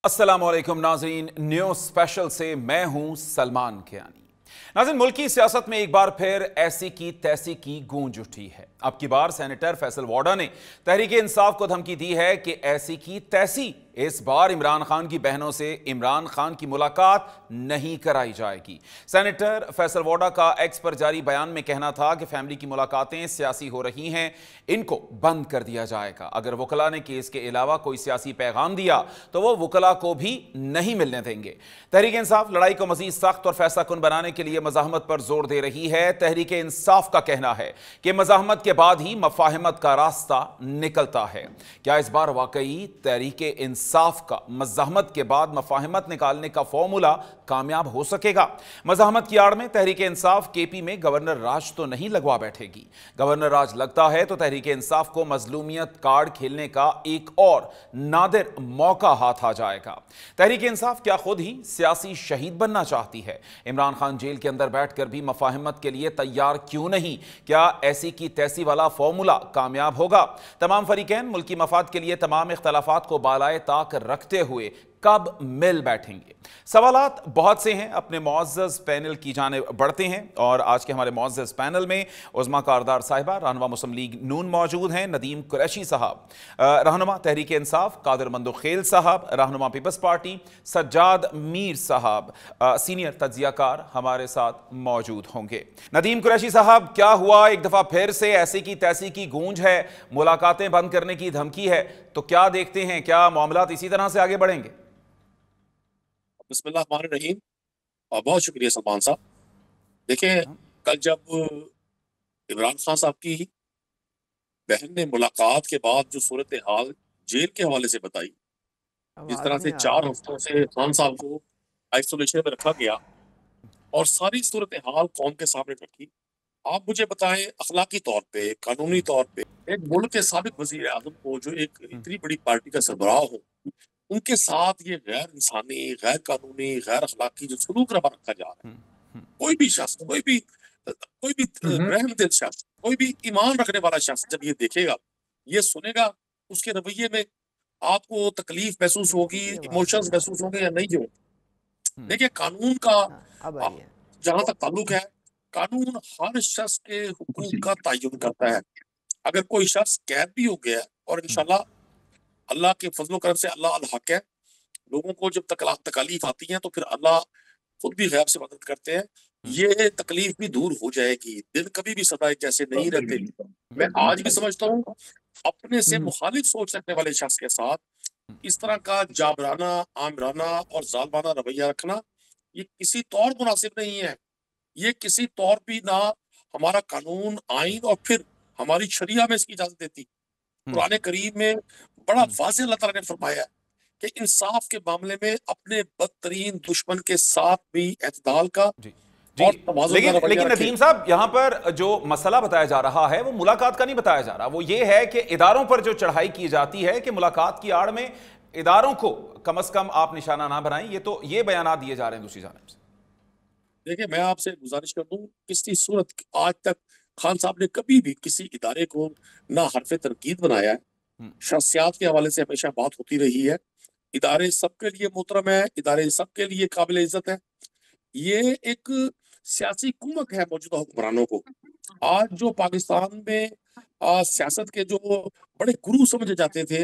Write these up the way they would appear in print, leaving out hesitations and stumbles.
अस्सलामुअलैकुम नाज़रीन, news special से मैं हूं सलमान कियानी। नाज़रीन, मुल्क की सियासत में एक बार फिर ऐसी की तैसी की गूंज उठी है। अब की बार सेनेटर फैसल वोडा ने तहरीक इंसाफ को धमकी दी है कि ऐसी की तैसी इस बार इमरान खान की बहनों से इमरान खान की मुलाकात नहीं कराई जाएगी। सेनेटर फैसल वोडा का एक्स पर जारी बयान में कहना था कि फैमिली की मुलाकातें सियासी हो रही हैं, इनको बंद कर दिया जाएगा। अगर वकला ने केस के अलावा कोई सियासी पैगाम दिया तो वो वकला को भी नहीं मिलने देंगे। तहरीक इंसाफ लड़ाई को मजीद सख्त और फैसला कुन बनाने के लिए मज़ाहमत पर जोर दे रही है। तहरीक इंसाफ का कहना है कि मज़ाहमत के बाद ही मफाहमत का रास्ता निकलता है। क्या इस बार वाकई तहरीक इंसाफ का मज़ाहमत के बाद मफाहमत निकालने का फॉर्मूला कामयाब हो सकेगा? मज़ाहमत की आड़ में तहरीक इंसाफ केपी में गवर्नर राज तो नहीं लगवा बैठेगी। गवर्नर राज लगता है तो तहरीक इंसाफ को मजलूमियत कार्ड खेलने का एक और नादिर मौका हाथ आ जाएगा। तहरीक इंसाफ क्या खुद ही सियासी शहीद बनना चाहती है? इमरान खान जेल के अंदर बैठकर भी मफाहमत के लिए तैयार क्यों नहीं? क्या ऐसी की तैसी वाला फॉर्मूला कामयाब होगा? तमाम फरीकैन मुल्की मफाद के लिए तमाम इख्तलाफात को बालाए ताक रखते हुए कब मिल बैठेंगे? सवालात बहुत से हैं। अपने मुअज़्ज़ज़ पैनल की जानिब बढ़ते हैं और आज के हमारे मुअज़्ज़ज़ पैनल में उज़्मा कारदार साहिबा रहनुमा मुस्लिम लीग नून मौजूद हैं, नदीम कुरैशी साहब रहनुमा तहरीक इंसाफ, कादिर मंदुखेल साहब रहनुमा पीपल्स पार्टी, सज्जाद मीर साहब सीनियर तज्जियाकार हमारे साथ मौजूद होंगे। नदीम कुरैशी साहब, क्या हुआ? एक दफ़ा फिर से ऐसी की तैसी की गूंज है, मुलाकातें बंद करने की धमकी है, तो क्या देखते हैं, क्या मामलात इसी तरह से आगे बढ़ेंगे? बिस्मिल्लाहिर्रहमानिर्रहीम और बहुत शुक्रिया सलमान साहब। देखिए, कल जब इमरान खान साहब की बहन ने मुलाकात के बाद जो सूरत हाल जेल के हवाले से बताई, जिस आवाज तरह से नहीं आ 4 रही। हफ्तों से खान साहब को आइसोलेशन में रखा गया और सारी सूरत हाल कौम के सामने रखी, आप मुझे बताएं अखलाकी तौर पे, कानूनी तौर पे एक मुल्क के साबिक वजीर आजम को जो एक इतनी बड़ी पार्टी का सरबराह हो, उनके साथ ये गैर इंसानी, गैर कानूनी, गैर अखलाकी जो सलूक रवा रखा जा रहा है, कोई भी शख्स, कोई भी रहमदिल शख्स, कोई भी ईमान रखने वाला शख्स जब ये देखेगा, ये सुनेगा, उसके रवैये में आपको तकलीफ महसूस होगी, इसकी आवाज इमोशंस नहीं आ महसूस होंगे या नहीं होंगे। देखिए, कानून का रही। हाँ, अब आई है। जहां तक ताल्लुक है, कानून हर शख्स के हुकूक का तयन करता है। अगर कोई शख्स कैद भी हो गया है और इंशाल्लाह अल्लाह के फजलो करम से अल्लाह अल हक है, लोगों को जब तकलीफ आती है तो फिर अल्लाह खुद भी गैब से मदद करते हैं। ये तकलीफ भी दूर हो जाएगी। दिन कभी भी सदा एक जैसे नहीं रहते। मैं आज भी समझता हूँ अपने से मुखालिफ सोच रखने वाले शख्स के साथ इस तरह का जाबराना, आमराना और जालमाना रवैया रखना ये किसी तौर मुनासिब नहीं है। ये किसी तौर भी ना हमारा कानून, आइन और फिर हमारी शरिया में इसकी इजाजत देती। कुरान करीम में बड़ा वाज़ेह अल्लाह ताला ने फरमाया है कि इंसाफ के मामले में अपने बदतरीन दुश्मन के साथ भी एतदाल का जी जी। और तवाज़ुन का रवैया लेकिन रखे। नदीम साहब, यहां पर जो मसला बताया जा रहा है वो मुलाकात का नहीं बताया जा रहा। वो ये है कि इदारों पर जो चढ़ाई की जाती है कि मुलाकात की आड़ में इदारों को कम से कम आप निशाना ना बनाएं। ये बयान दिए जा रहे हैं दूसरी जानिब से। देखिए, मैं आपसे गुजारिश कर दूं, किसी सूरत आज तक खान साहब ने कभी भी किसी इदारे को ना हरफ तनकीद बनाया है। शख्सियात के हवाले से हमेशा बात होती रही है। इदारे सबके लिए मोहतरम है, इदारे सबके लिए काबिल इज्जत है। ये एक सियासी कुमक है मौजूदा हुक्मरानों को। आज जो पाकिस्तान में सियासत के जो बड़े गुरु समझे जाते थे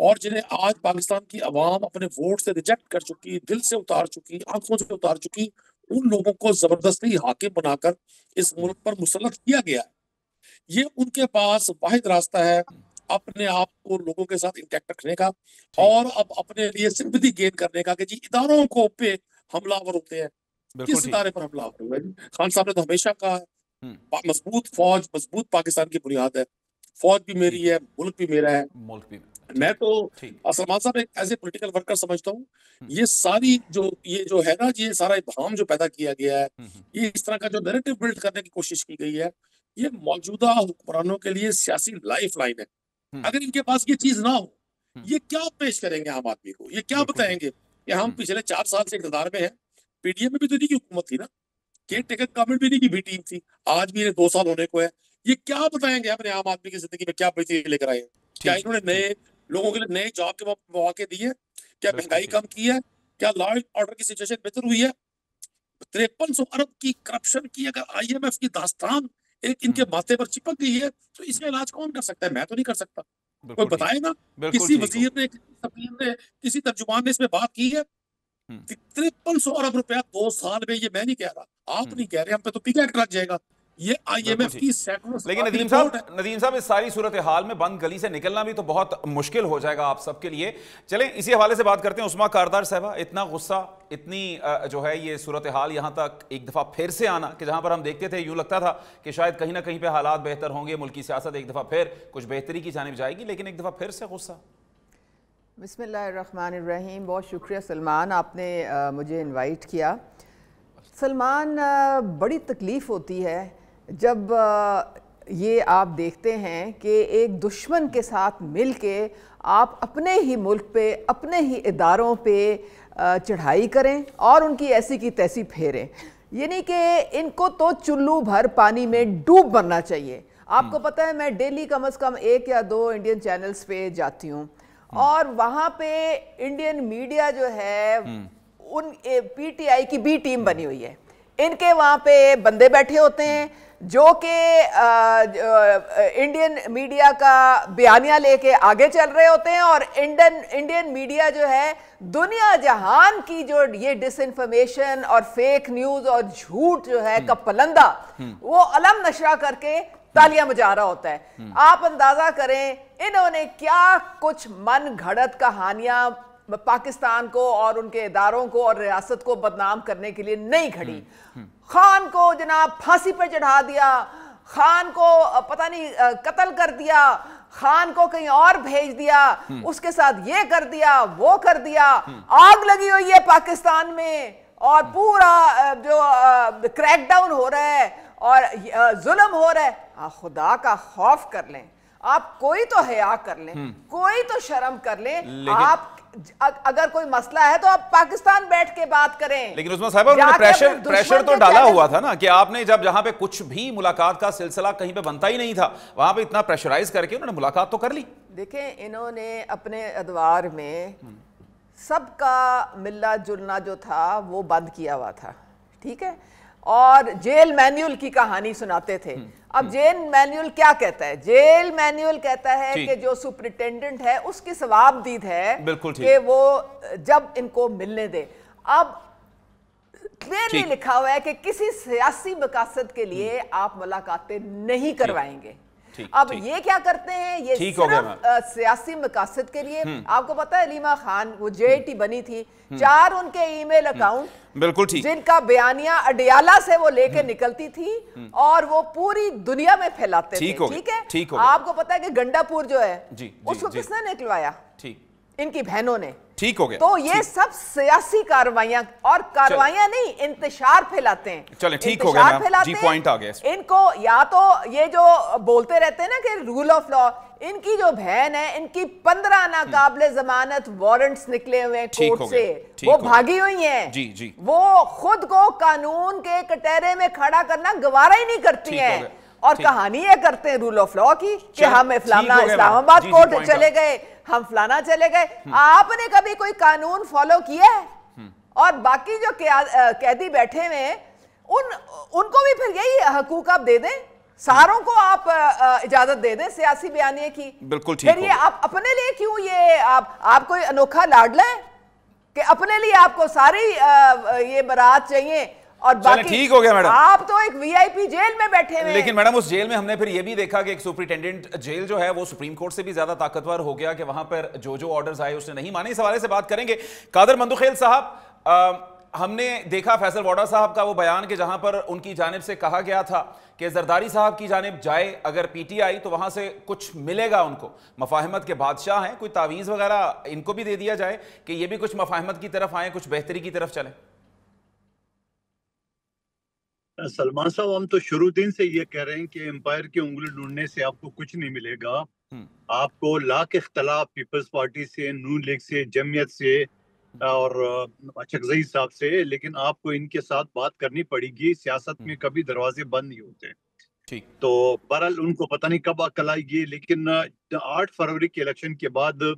और जिन्हें आज पाकिस्तान की अवाम अपने वोट से रिजेक्ट कर चुकी, दिल से उतार चुकी, आंखों से उतार चुकी, उन लोगों को जबरदस्ती हाकिम बनाकर इस मुल्क पर मुसल्लत किया गया है। ये उनके पास वाहिद रास्ता है अपने आप को लोगों के साथ इंटैक्ट रखने का और अब अपने लिए सिंपैथी गेन करने का कि जी इदारों को पे हमलावर होते हैं। बिल्कुल किस ठीक। इदारे पर हमलावर हुए? खान साहब ने तो हमेशा कहा है मजबूत फौज, मजबूत पाकिस्तान की बुनियाद है। फौज भी मेरी ठीक है। है, मुल्क भी मेरा है। मुल्क भी। मैं ठीक तो ठीक। सलमान साहब एक एज ए पॉलिटिकल वर्कर समझता हूँ ये सारी ये जो है ना, ये सारा इब्हाम जो पैदा किया गया है, ये इस तरह का जो नैरेटिव बिल्ड करने की कोशिश की गई है, ये मौजूदा हुक्मरानों के लिए सियासी लाइफ लाइन है। अगर इनके पास ये चीज ना हो, ये क्या पेश करेंगे आम आदमी को? ये क्या बिल्कुल ठीक। बताएंगे कि हम पिछले 4 साल से इक़्तिदार में हैं? पीडीएम में भी तो इन्हीं की हुकूमत थी ना, केयर टेकर गवर्नमेंट भी इन्हीं की भी टीम थी, आज भी इन्हें 2 साल होने को है। ये क्या बताएंगे अपने आम आदमी की जिंदगी में क्या बेहतरी लेकर आए हैं? क्या ठीक इन्होंने ठीक। नए लोगों के लिए नए जॉब के मौके दिए? क्या महंगाई कम की है? क्या लॉ एंड ऑर्डर की सिचुएशन बेहतर हुई है? 5300 अरब की करप्शन की अगर IMF की दास्तान एक इनके माथे पर चिपक गई है तो इसका इलाज कौन कर सकता है? मैं तो नहीं कर सकता। कोई बताए ना, किसी वजीर ने, किसी सफीर ने, किसी तर्जुमान ने इसमें बात की है? 5300 अरब रुपया 2 साल में, ये मैं नहीं कह रहा, आप नहीं कह रहे, हम पे तो पिक एक्ट लग जाएगा। ये IMF की सैकड़ों लेकिन नदीम साहब इस सारी सूरत हाल में बंद गली से निकलना भी तो बहुत मुश्किल हो जाएगा आप सबके लिए। चलें इसी हवाले से बात करते हैं। उस्मा कारदार साहबा, इतना गुस्सा, इतनी जो है ये सूरत हाल यहाँ तक एक दफ़ा फिर से आना कि जहाँ पर हम देखते थे यूँ लगता था कि शायद कहीं ना कहीं पे हालात बेहतर होंगे, मुल्क की सियासत एक दफ़ा फिर कुछ बेहतरी की जानिब जाएगी, लेकिन एक दफ़ा फिर से गुस्सा। बिस्मिल्लाहिर्रहमानिर्रहीम। बहुत शुक्रिया सलमान, आपने मुझे इनवाइट किया। सलमान, बड़ी तकलीफ़ होती है जब ये आप देखते हैं कि एक दुश्मन के साथ मिल के आप अपने ही मुल्क पे, अपने ही इदारों पे चढ़ाई करें और उनकी ऐसी की तैसी फेरें। यानी कि इनको तो चुल्लू भर पानी में डूब मरना चाहिए। आपको पता है मैं डेली कम से कम 1 या 2 इंडियन चैनल्स पे जाती हूँ और वहाँ पे इंडियन मीडिया जो है उन PTI की B टीम बनी हुई है। इनके वहाँ पे बंदे बैठे होते हैं जो कि इंडियन मीडिया का बयानिया लेके आगे चल रहे होते हैं और इंडियन मीडिया जो है दुनिया जहान की जो ये डिसइंफॉर्मेशन और फेक न्यूज़ और झूठ जो है का पलंदा वो अलम नशरा करके तालियां बजा रहा होता है। आप अंदाजा करें इन्होंने क्या कुछ मन घड़त कहानियां पाकिस्तान को और उनके इदारों को और रियासत को बदनाम करने के लिए नहीं घड़ी। खान को जनाब फांसी पर चढ़ा दिया, खान को पता नहीं कत्ल कर दिया, खान को कहीं और भेज दिया, उसके साथ ये कर दिया, वो कर दिया। आग लगी हुई है पाकिस्तान में और पूरा जो क्रैकडाउन हो रहा है और जुल्म हो रहा है। खुदा का खौफ कर लें आप, कोई तो हया कर लें, कोई तो शर्म कर लें। आप अगर कोई मसला है तो आप पाकिस्तान बैठ के बात करें। लेकिन उस्मान साहब उन्होंने प्रेशर तो डाला हुआ था ना कि आपने जब जहां पे कुछ भी मुलाकात का सिलसिला कहीं पे बनता ही नहीं था वहां पे इतना प्रेशराइज करके उन्होंने मुलाकात तो कर ली। देखें इन्होंने अपने अदवार में सबका मिलना जुलना जो था वो बंद किया हुआ था, ठीक है, और जेल मैन्युअल की कहानी सुनाते थे। अब जेल मैन्युअल क्या कहता है? जेल मैन्युअल कहता है कि जो सुपरिटेंडेंट है उसकी सवाबदीद है कि वो जब इनको मिलने दे। अब क्लियरली लिखा हुआ है कि किसी सियासी मकासद के लिए आप मुलाकातें नहीं करवाएंगे। अब ये क्या करते हैं, ये सिर्फ सियासी मकासद के लिए। आपको पता है लीमा खान वो JIT बनी थी, 4 उनके ईमेल अकाउंट बिल्कुल ठीक, जिनका बयानिया अडियाला से वो लेके निकलती थी और वो पूरी दुनिया में फैलाते थे, ठीक है। आपको पता है कि गंडापुर जो है उसको किसने निकलवाया? ठीक, इनकी बहनों ने। ठीक हो गया। तो ये सब सियासी कार्रवाइयां और कार्रवाइयां नहीं, इंतशार फैलाते हैं। चले ठीक हो गया जी, पॉइंट आ गया। इनको या तो ये जो बोलते रहते हैं ना कि रूल ऑफ लॉ, इनकी जो बहन है इनकी 15 नाकाबिले जमानत वारंट्स निकले हुए हैं कोर्ट से, वो भागी हुई हैं। जी जी, वो खुद को कानून के कटहरे में खड़ा करना गवारा ही नहीं करती हैं और कहानी ये करते हैं रूल ऑफ लॉ की कि हम फलाना इस्लामाबाद कोर्ट चले गए, हम फलाना चले गए। आपने कभी कोई कानून फॉलो किया है? और बाकी जो कैदी बैठे हुए हैं उनको भी फिर यही हकूक आप दे दें, सारों को आप इजाजत दे दें सियासी बयानिए की। बिल्कुल ठीक। फिर ये आप अपने लिए क्यों ये आप कोई अनोखा लाडला है कि अपने लिए आपको सारी ये बारात चाहिए और बाकी ठीक हो गया मैडम, आप तो एक VIP जेल में बैठे हुए। लेकिन मैडम उस जेल में हमने फिर ये भी देखा कि एक सुपरिटेंडेंट जेल जो है वो सुप्रीम कोर्ट से भी ज्यादा ताकतवर हो गया कि वहां पर जो ऑर्डर्स आए उसने नहीं माने। इस हवाले से बात करेंगे। कादर मंदुखेल साहब, हमने देखा फैसल वाडा साहब का वो बयान कि जहां पर उनकी जानिब से कहा गया था कि जरदारी साहब की जानिब जाए अगर PTI तो वहां से कुछ मिलेगा उनको, मफाहमत के बादशाह हैं, कोई तावीज़ वगैरह इनको भी दे दिया जाए कि ये भी कुछ मफाहमत की तरफ आए, कुछ बेहतरी की तरफ चले। सलमान साहब, हम तो शुरू दिन से ये कह रहे हैं कि एम्पायर की उंगली ढूंढने से आपको कुछ नहीं मिलेगा। आपको लाख इख्तलाफ पीपल्स पार्टी से, नून लीग से, जमीयत से और चकजई साहब से, लेकिन आपको इनके साथ बात करनी पड़ेगी। सियासत में कभी दरवाजे बंद नहीं होते। ठीक, तो बहरहाल उनको पता नहीं कब अकल आएगी, लेकिन 8 फरवरी के इलेक्शन के बाद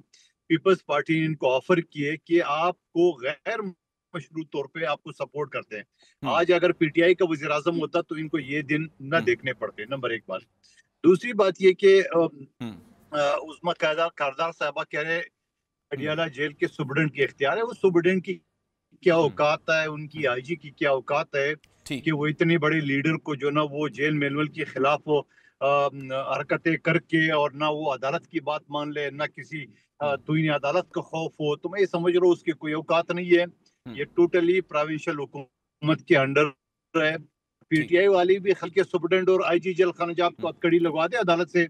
पीपल्स पार्टी ने इनको ऑफर किए कि आपको गैर मशरूत तौर पे आपको सपोर्ट करते हैं। आज अगर पीटीआई का वज़ीर आज़म होता तो इनको ये दिन न देखने पड़ते। नंबर एक बात। दूसरी बात ये कि उस्मा कारदार साहबा कह रहे अडियाला जेल के सुप्रीडेंट की इख्तियार है। वो सुप्रीडेंट की क्या औकात है, उनकी आईजी की क्या औकात है कि वो इतने बड़े लीडर को जो ना वो जेल मैनुअल के खिलाफ वो हरकतें करके और ना वो अदालत की बात मान ले, ना किसी तोइन अदालत का खौफ हो। तो मैं ये समझ रहा हूँ उसकी कोई औकात नहीं है। ये टोटली प्रोविंशियल हुकूमत के अंडर है। पीटीआई वाली भी हल्के सुप्रीडेंट और आईजी जेल खाना को कड़ी लगवा दे अदालत से,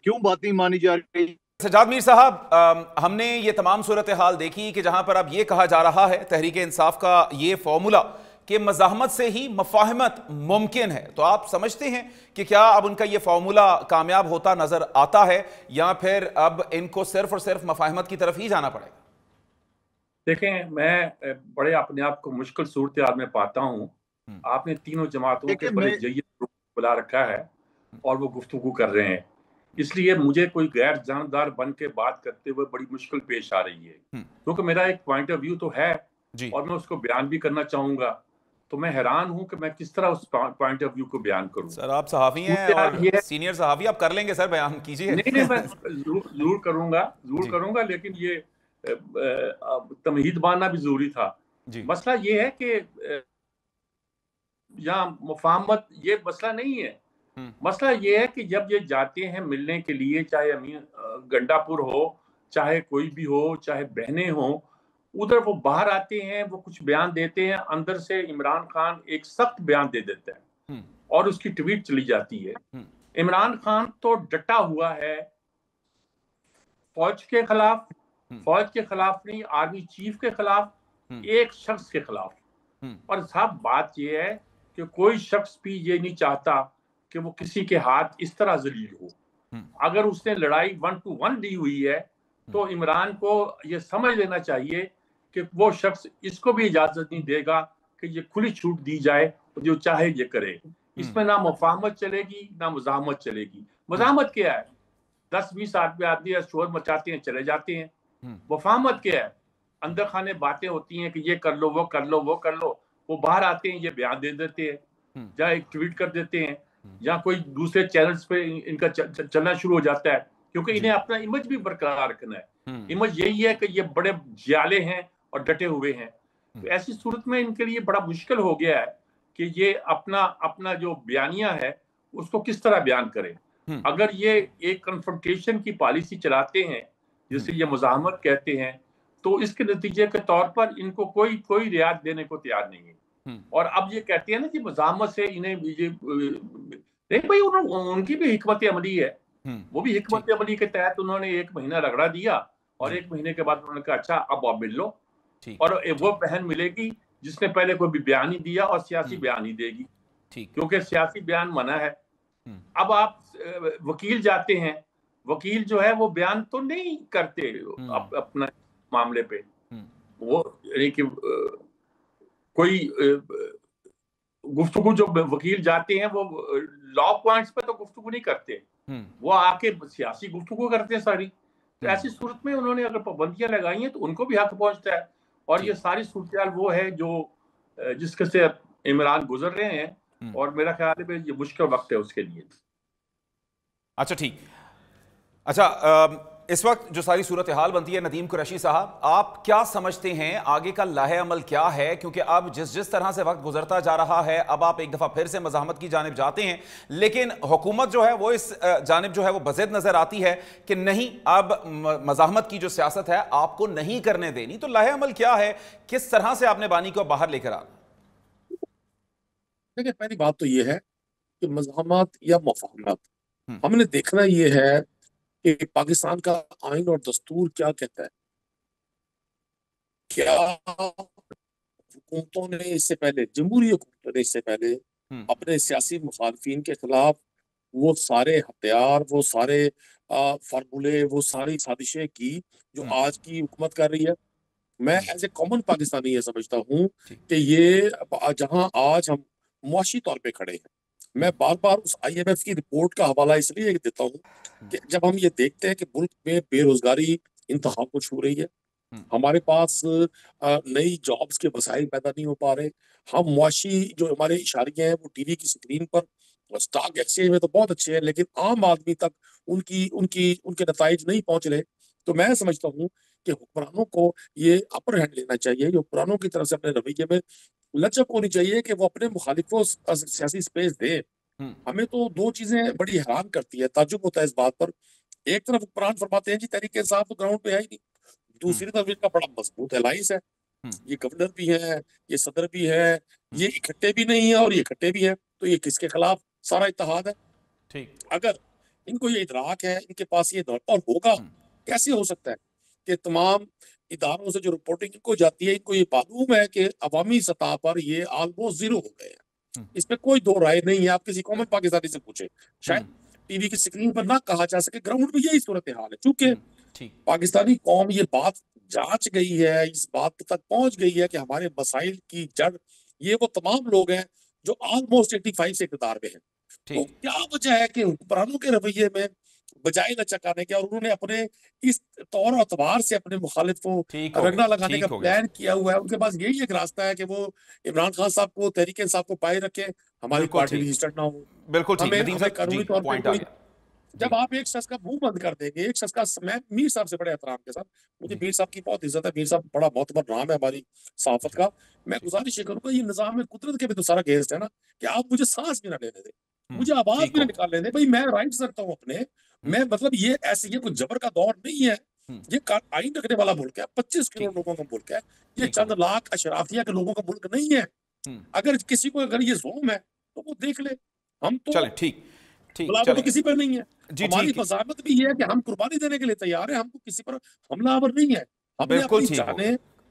क्यों बात नहीं मानी जा रही? सज्जाद मीर साहब, हमने ये तमाम सूरत हाल देखी कि जहां पर अब ये कहा जा रहा है तहरीक इंसाफ का ये फॉर्मूला कि मज़ाहमत से ही मफाहमत मुमकिन है, तो आप समझते हैं कि क्या अब उनका ये फॉर्मूला कामयाब होता नजर आता है या फिर अब इनको सिर्फ और सिर्फ मफाहमत की तरफ ही जाना पड़ेगा? देखें, मैं बड़े अपने आप को मुश्किल सूरत हाल में पाता हूँ। आपने तीनों जमातों के बड़े जय्यद बुला रखा है और वो गुफ्तगू कर रहे हैं, इसलिए मुझे कोई गैर जानदार बन के बात करते हुए बड़ी मुश्किल पेश आ रही है, क्योंकि मेरा एक पॉइंट ऑफ व्यू तो है और मैं उसको बयान भी करना चाहूंगा। तो मैं हैरान हूं कि मैं किस तरह उस पॉइंट ऑफ व्यू को बयान करूं। सर आप सहाफ़ी हैं और सीनियर सहाफ़ी, आप कर लेंगे सर, बयान कीजिए। नहीं, मैं जरूर करूंगा, लेकिन ये तमहीद मानना भी जरूरी था। मसला ये है कि यहाँ मुफाहमत ये मसला नहीं है। मसला ये है कि जब ये जाते हैं मिलने के लिए, चाहे अमीर गंडापुर हो, चाहे कोई भी हो, चाहे बहनें हो, उधर वो बाहर आते हैं, वो कुछ बयान देते हैं, अंदर से इमरान खान एक सख्त बयान दे देता है और उसकी ट्वीट चली जाती है। इमरान खान तो डटा हुआ है फौज के खिलाफ नहीं, आर्मी चीफ के खिलाफ, एक शख्स के खिलाफ। और साहब बात यह है कि कोई शख्स भी ये नहीं चाहता कि वो किसी के हाथ इस तरह जलील हो। अगर उसने लड़ाई 1 to 1 ली हुई है तो इमरान को ये समझ लेना चाहिए कि वो शख्स इसको भी इजाजत नहीं देगा कि ये खुली छूट दी जाए, जो चाहे ये करे। इसमें ना मुफाहमत चलेगी ना मुज़ाहमत चलेगी। मुज़ाहमत क्या है? 10-20 आदमी शोर मचाते हैं, चले जाते हैं। मुफाहमत क्या है? अंदर खाने बातें होती हैं कि ये कर लो, वो कर लो, वो कर लो। वो बाहर आते हैं, ये बयान दे देते हैं या एक ट्वीट कर देते हैं या कोई दूसरे चैनल्स पे इनका चलना शुरू हो जाता है, क्योंकि इन्हें अपना इमेज भी बरकरार रखना है। इमेज यही है कि ये बड़े जियाले हैं और डटे हुए हैं। तो ऐसी सूरत में इनके लिए बड़ा मुश्किल हो गया है कि ये अपना जो बयानिया है उसको किस तरह बयान करें। अगर ये एक कन्फ्रंटेशन की पॉलिसी चलाते हैं, जिसे ये मुज़ाहमत कहते हैं, तो इसके नतीजे के तौर पर इनको कोई रियायत देने को तैयार नहीं है। और अब ये कहते हैं ना कि मुज़ाहमत से इन्हें नहीं भाई, उनकी भी हिकमत अमली है। वो भी हिकमत अमली के तहत उन्होंने 1 महीना रगड़ा दिया और 1 महीने के बाद उन्होंने कहा अच्छा अब आप मिल लो, और वो बहन मिलेगी जिसने पहले कोई भी बयान नहीं दिया और सियासी बयान ही देगी, क्योंकि सियासी बयान मना है। अब आप वकील जाते हैं, वकील जो है वो बयान तो नहीं करते अपना मामले पे, वो यानी कि कोई गुफ्तगू जो वकील जाते हैं वो लॉ पॉइंट्स पे तो गुफ्तगू नहीं करते, वो आके सियासी गुफ्तगू करते हैं सारी। तो ऐसी सूरत में उन्होंने अगर पाबंदियां लगाई हैं तो उनको भी हक पहुंचता है। और ये सारी सूरत वो है जो जिसके से इमरान गुजर रहे हैं, और मेरा ख्याल है ये मुश्किल वक्त है उसके लिए। अच्छा ठीक, अच्छा इस वक्त जो सारी सूरत हाल बनती है, नदीम कुरैशी साहब आप क्या समझते हैं आगे का लाहे अमल क्या है? क्योंकि अब जिस तरह से वक्त गुजरता जा रहा है, अब आप एक दफ़ा फिर से मज़ाहमत की जानिब जाते हैं, लेकिन हुकूमत जो है वो इस जानिब जो है वो बज़िद नज़र आती है कि नहीं, अब मज़ाहमत की जो सियासत है आपको नहीं करने देनी। तो लाहे अमल क्या है, किस तरह से आपने बानी को बाहर लेकर आना? देखिए, पहली बात तो ये है कि मज़ाहमत या मुफ़ाहमत, हमने देखना ये है कि पाकिस्तान का आइन और दस्तूर क्या कहता है। क्या हुकूमतों ने इससे पहले, जमहूरी हुकूमतों ने इससे पहले अपने सियासी मुखालफिन के खिलाफ वो सारे हथियार, वो सारे फार्मूले, वो सारी साजिशें की जो आज की हुकूमत कर रही है? मैं एज ए कॉमन पाकिस्तानी ये समझता हूँ कि ये जहां आज हम मुआशी तौर पे खड़े हैं, मैं बार बार उस IMF की रिपोर्ट का हवाला इसलिए देता हूँ कि जब हम ये देखते हैं कि मुल्क में बेरोजगारी इंतहा को छू रही है। हमारे पास नई जॉब्स के वसाइल पैदा नहीं हो पा रहे। हम मुआशी जो हमारे इशारे हैं वो टीवी की स्क्रीन पर, स्टॉक एक्सचेंज में तो बहुत अच्छे हैं, लेकिन आम आदमी तक उनके नताइज नहीं पहुंच रहे। तो मैं समझता हूँ कि हुक्मरानों को ये अपर हैंड लेना चाहिए, ये हुक्मरानों की तरफ से अपने रवैये में लचक होनी चाहिए कि वो अपने मुखालिफों को सियासी स्पेस दे। हमें तो दो चीजें बड़ी हैरान करती है, ताज्जुब होता है इस बात पर। एक तरफ हुक्मरान फरमाते हैं जी तहरीक इंसाफ तो ग्राउंड पे है ही नहीं, दूसरी तरफ इनका बड़ा मजबूत अलायंस है, ये गवर्नर भी है, ये सदर भी है, ये इकट्ठे भी नहीं है और ये इकट्ठे भी है, तो ये किसके खिलाफ सारा इत्तेहाद है? ठीक, अगर इनको ये इदराक है, इनके पास ये और होगा, कैसे हो सकता है कि तमाम इदारों से जो रिपोर्टिंग इनको जाती है, इनको ये मालूम है कि अवामी सतह पर ये ऑलमोस्ट जीरो हो गए हैं, इस पे कोई दो राय नहीं है। आप किसी कॉमन पाकिस्तानी से पूछे, शायद टीवी की स्क्रीन पर ना कहा जा सके, ग्राउंड में यही सूरत हाल है। चूंकि पाकिस्तानी कौम ये बात जांच गई है, इस बात तक पहुंच गई है कि हमारे मसाइल की जड़ ये वो तमाम लोग हैं जो ऑलमोस्ट 85 से इक़्तिदार में हैं। तो क्या वजह है कि हुक्मरानों के रवैये में बजाय लचकाने के, और उन्होंने अपने इस तौर अतबार से अपने मुखालिफ को रंगना लगाने का प्लान किया हुआ है। उनके पास यही एक रास्ता है कि वो इमरान खान साहब को, तहरीक इंसाफ को पाए रखें, हमारी पार्टी रजिस्टर्ड ना हो। बिल्कुल ठीक, कानूनी तौर पर जब आप एक शख्स का मुंह बंद कर देंगे, एक शख्स का, मैं मीर साहब से बड़े एहतराम के साथ, मुझे मीर साहब की बहुत इज्जत है, मीर साहब बड़ा मोतबर नाम है हमारी सहाफत का, मैं गुजारिश ये करूंगा, ये निजाम में कुदरत के भी तो सारा गेस्ट है ना, कि आप मुझे सांस भी ना लेने दें, मुझे आवाज भी ना निकालने दें। भाई मैं राइट्स रखता हूँ अपने, मैं मतलब ये ऐसे ये कुछ जबर का दौर नहीं है, ये आइन रखने वाला मुल्क है, 25 करोड़ लोगों का मुल्क है, ये चंद लाख अशराफिया के लोगों का मुल्क नहीं है। अगर किसी को अगर ये ज़ुल्म है तो वो देख ले, हम तो ठीक तो किसी पर नहीं है। हमारी फसामत भी ये है कि हम कुर्बानी देने के लिए तैयार है, हमको किसी पर हमलावर नहीं है, हमने अपनी जाने,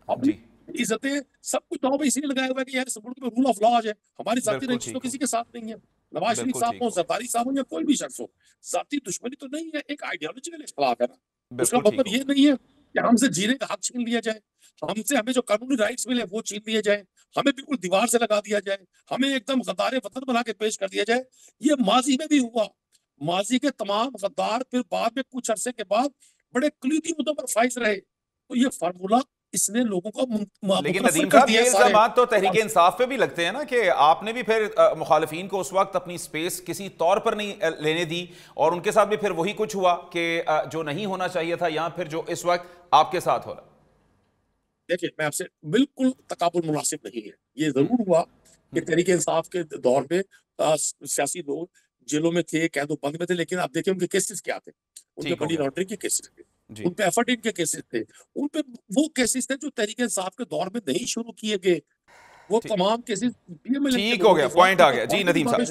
अपनी इज्जतें, सब कुछ दांव पे इसीलिए लगाया हुआ है कि यार इस मुल्क में रूल ऑफ लॉ है, हमारी जाती रंजिश तो किसी के साथ नहीं है। नवाज शरीफ साहब हो, जरदारी साहब हो, या कोई भी शख्स हो, जाती दुश्मनी तो नहीं है, एक आइडियोलॉजिकल इख्तिलाफ है ना। उसका मतलब ये नहीं है कि हमसे जीने का हक छीन लिया जाए, हमसे हमें जो कानूनी राइट्स मिले वो छीन लिए जाए, हमें बिल्कुल दीवार से लगा दिया जाए, हमें एकदम गद्दार वतन बना के पेश कर दिया जाए। ये माजी में भी हुआ, माजी के तमाम गद्दार फिर बाद में कुछ अरसे के बाद बड़े कलीदी मुद्दों पर फाइज रहे। तो ये फार्मूला इसने लोगों को, लेकिन नदीम साहब ये इल्जाम तो तहरीक इंसाफ पे भी लगते हैं ना कि आपने भी फिर मुखालिफिन को उस वक्त अपनी स्पेस किसी तौर पर नहीं लेने दी, और उनके साथ भी फिर वही कुछ हुआ कि जो नहीं होना चाहिए था, या फिर जो इस वक्त आपके साथ हो रहा। देखिए, मैं आपसे बिल्कुल तकाबुल मुनासिब नहीं है। ये जरूर हुआ कि तहरीक इंसाफ के दौर में सियासी लोग जेलों में थे, कैदो बंद में थे, लेकिन आप देखिए उनके केसेस क्या थे, उनके मनी लॉन्ड्रिंग के केसेस थे, उन पे एफर्ट के केसेस थे, उन पे वो केसेस थे जो तहरीक इंसाफ के दौर में नहीं शुरू किए गए, वो तमाम केसेस। ठीक हो गया, पॉइंट आ गया जी। नदीम साहब,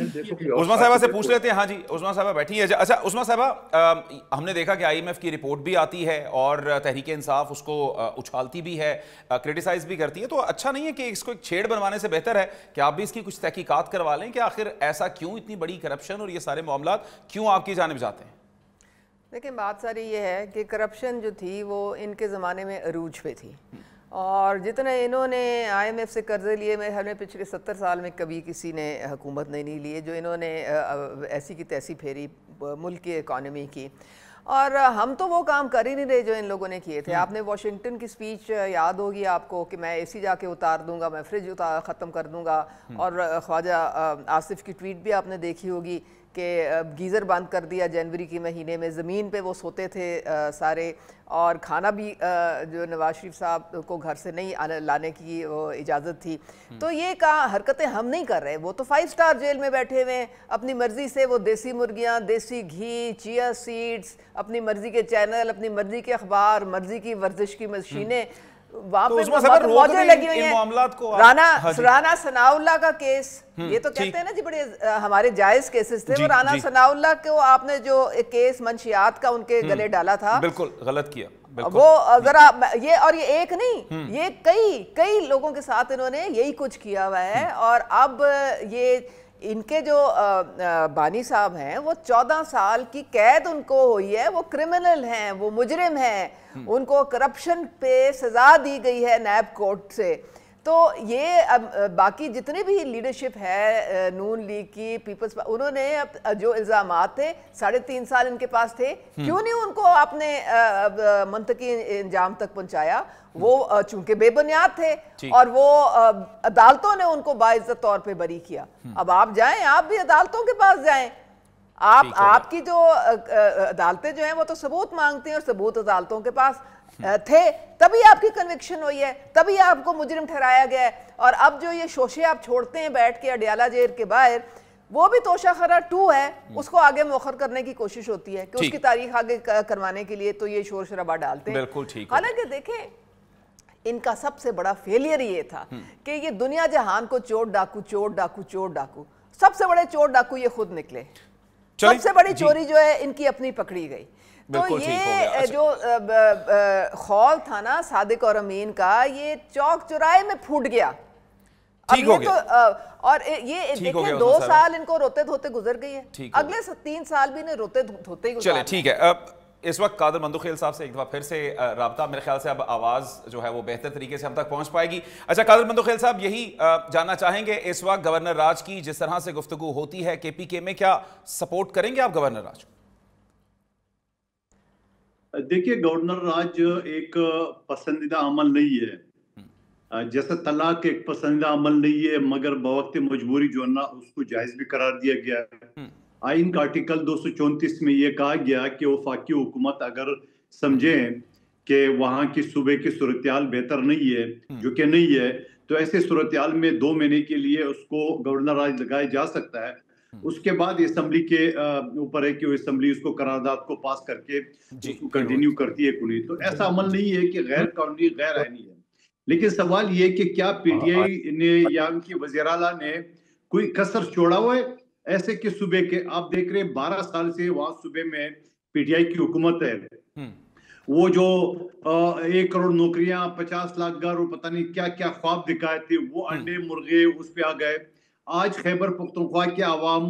उस्मा साहिबा से पूछ लेते हैं। हाँ जी, उस्मा साहिबा बैठी है। अच्छा उस्मा साहिबा, हमने देखा कि IMF की रिपोर्ट भी आती है और तहरीक इंसाफ उसको उछालती भी है, क्रिटिसाइज भी करती है, तो अच्छा नहीं है कि इसको एक छेड़ बनवाने से बेहतर है कि आप भी इसकी कुछ तहकीकात करवा लें कि आखिर ऐसा क्यों, इतनी बड़ी करप्शन और ये सारे मामला क्यों आपकी जानिब जाते हैं? देखिए, बात सारी ये है कि करप्शन जो थी वो इनके ज़माने में अरूज पे थी, और जितने इन्होंने IMF से कर्जे लिए, मेरे ख्याल में पिछले 70 साल में कभी किसी ने हुकूमत नहीं लिए, जो इन्होंने ऐसी की तैसी फेरी मुल्क की इकॉनमी की। और हम तो वो काम कर ही नहीं रहे जो इन लोगों ने किए थे। आपने वाशिंगटन की स्पीच याद होगी आपको कि मैं AC जाके उतार दूंगा, मैं फ्रिज ख़त्म कर दूंगा, और ख्वाजा आसिफ की ट्वीट भी आपने देखी होगी कि गीज़र बंद कर दिया जनवरी के महीने में, ज़मीन पे वो सोते थे सारे, और खाना भी जो नवाज शरीफ साहब को घर से नहीं लाने की वो इजाज़त थी। तो ये हरकतें हम नहीं कर रहे, वो तो 5 स्टार जेल में बैठे हुए हैं, अपनी मर्जी से वो देसी मुर्गियाँ, देसी घी, चिया सीड्स, अपनी मर्जी के चैनल, अपनी मर्जी के अखबार, मर्जी की वर्जिश की मशीनें, वहाँ पे मौजें लगी हुई हैं। राना सनाउल्लाह का केस, ये तो कहते हैं ना जी बड़े हमारे जायज केसेस थे, वो राना सनाउल्लाह को आपने जो एक केस मंशियात का उनके गले डाला था, बिल्कुल गलत किया। वो अगर आप ये एक नहीं, ये कई लोगों के साथ इन्होंने यही कुछ किया हुआ है। और अब ये इनके जो बानी साहब हैं वो 14 साल की कैद उनको हुई है, वो क्रिमिनल हैं, वो मुजरिम हैं, उनको करप्शन पे सजा दी गई है नैब कोर्ट से। तो ये अब बाकी जितनी भी लीडरशिप है नून लीग की, पीपल्स, उन्होंने जो इल्जामात थे 3.5 साल इनके पास थे, क्यों नहीं उनको आपने मंतकी इंजाम तक पहुंचाया? वो चूंकि बेबुनियाद थे और वो अदालतों ने उनको बाइज्जत तौर पे बरी किया। अब आप जाएं, आप भी अदालतों के पास जाएं, आपकी जो अदालतें जो हैं वो तो सबूत मांगती हैं और सबूत अदालतों के पास थे, तभी आपकी कन्विक्शन हुई है, तभी आपको मुजरिम ठहराया गया है। और अब जो ये शोशे आप छोड़ते हैं बैठ के अडियाला जेल के बाहर, वो भी तोशा खरा 2 है, उसको आगे मुखर करने की कोशिश होती है कि उसकी तारीख आगे करवाने के लिए तो ये शोर शराबा डालते हैं। बिल्कुल ठीक। हालांकि देखें, इनका सबसे बड़ा फेलियर ये था कि ये दुनिया जहान को चोर डाकू चोर डाकू चोर डाकू, सबसे बड़े चोर डाकू ये खुद निकले। सबसे बड़ी चोरी जो है इनकी अपनी पकड़ी गई। तो ये जो खौल था ना सादिक और अमीन का, ये चौक चौराहे में फूट गया। ठीक हो गया। तो और ये देखिए 2 साल इनको रोते धोते गुजर गई है, अगले 3 साल भी ने रोते धोते ही गुजर। चले ठीक है। अब इस वक्त कादर मंदुखेल साहब से एक दफा फिर से राब्ता, मेरे ख्याल से अब आवाज जो है वो बेहतर तरीके से हम तक पहुंच पाएगी। अच्छा कादर मंदुखेल साहब, यही जानना चाहेंगे, इस वक्त गवर्नर राज की जिस तरह से गुफ्तगू होती है KPK में, क्या सपोर्ट करेंगे आप गवर्नर राज? देखिए, गवर्नर राज एक पसंदीदा अमल नहीं है, जैसा तलाक एक पसंदीदा अमल नहीं है, मगर बवक्त मजबूरी जो है ना उसको जायज भी करार दिया गया है। आइन का आर्टिकल 234 में ये कहा गया कि वफाकी हुकूमत अगर समझें कि वहाँ की सूबे की सूरत-ए-हाल बेहतर नहीं है, जो कि नहीं है, तो ऐसे सूरत-ए-हाल में 2 महीने के लिए उसको गवर्नर राज लगाया जा सकता है। उसके बाद असेंबली के ऊपर है कि वो असेंबली उसको करारदाद को पास करके उसको कंटिन्यू करती है कि नहीं। तो ऐसा अमल नहीं है कि गैर कानूनी गैर आईनी है। लेकिन सवाल ये कि क्या PTI ने या उनकी वज़ीर आला ने कोई कसर छोड़ा हुआ है ऐसे कि सूबे के? आप देख रहे हैं 12 साल से वहां सूबे में PTI की हुकूमत है। वो जो 1 करोड़ नौकरियां, 50 लाख घर और पता नहीं क्या क्या ख्वाब दिखाए थे, वो अंडे मुर्गे उस पे आ गए। आज खैबर पख्तूनख्वा के आवाम